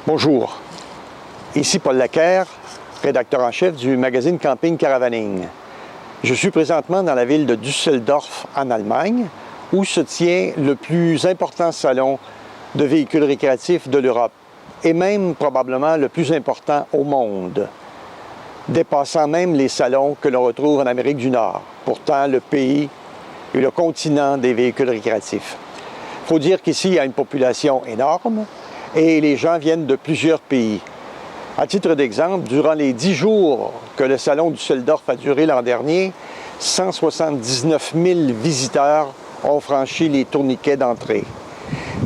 Bonjour, ici Paul Laquerre, rédacteur en chef du magazine Camping Caravaning. Je suis présentement dans la ville de Düsseldorf en Allemagne, où se tient le plus important salon de véhicules récréatifs de l'Europe, et même probablement le plus important au monde, dépassant même les salons que l'on retrouve en Amérique du Nord, pourtant le pays et le continent des véhicules récréatifs. Il faut dire qu'ici, il y a une population énorme et les gens viennent de plusieurs pays. À titre d'exemple, durant les 10 jours que le salon du Düsseldorf a duré l'an dernier, 179 000 visiteurs ont franchi les tourniquets d'entrée.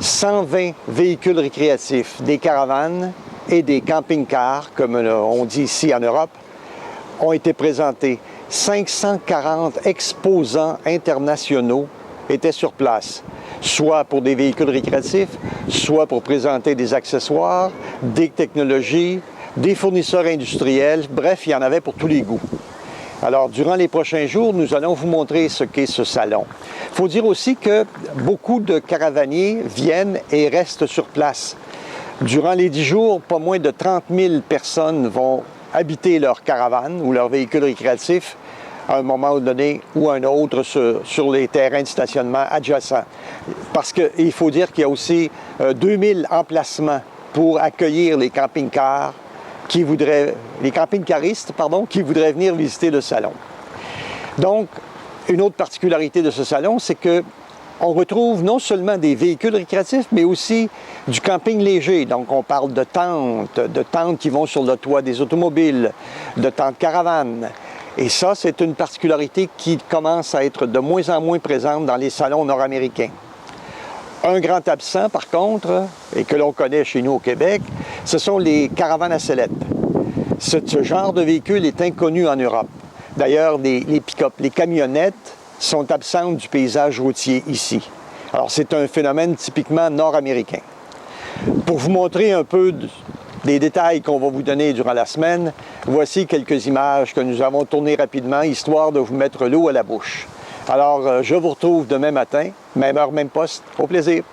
120 véhicules récréatifs, des caravanes et des camping-cars, comme on dit ici en Europe, ont été présentés. 540 exposants internationaux étaient sur place, soit pour des véhicules récréatifs, soit pour présenter des accessoires, des technologies, des fournisseurs industriels, bref, il y en avait pour tous les goûts. Alors, durant les prochains jours, nous allons vous montrer ce qu'est ce salon. Il faut dire aussi que beaucoup de caravaniers viennent et restent sur place. Durant les 10 jours, pas moins de 30 000 personnes vont habiter leur caravane ou leur véhicule récréatif à un moment donné ou à un autre sur les terrains de stationnement adjacents. Parce qu'il faut dire qu'il y a aussi 2000 emplacements pour accueillir les camping-cars les camping-caristes, qui voudraient venir visiter le salon. Donc, une autre particularité de ce salon, c'est qu'on retrouve non seulement des véhicules récréatifs, mais aussi du camping léger. Donc, on parle de tentes qui vont sur le toit des automobiles, de tentes caravanes. Et ça, c'est une particularité qui commence à être de moins en moins présente dans les salons nord-américains. Un grand absent, par contre, et que l'on connaît chez nous au Québec, ce sont les caravanes à sellettes. Ce genre de véhicule est inconnu en Europe. D'ailleurs, les pick-up, les camionnettes sont absentes du paysage routier ici. Alors, c'est un phénomène typiquement nord-américain. Pour vous montrer un peu des détails qu'on va vous donner durant la semaine, voici quelques images que nous avons tournées rapidement, histoire de vous mettre l'eau à la bouche. Alors, je vous retrouve demain matin, même heure, même poste. Au plaisir!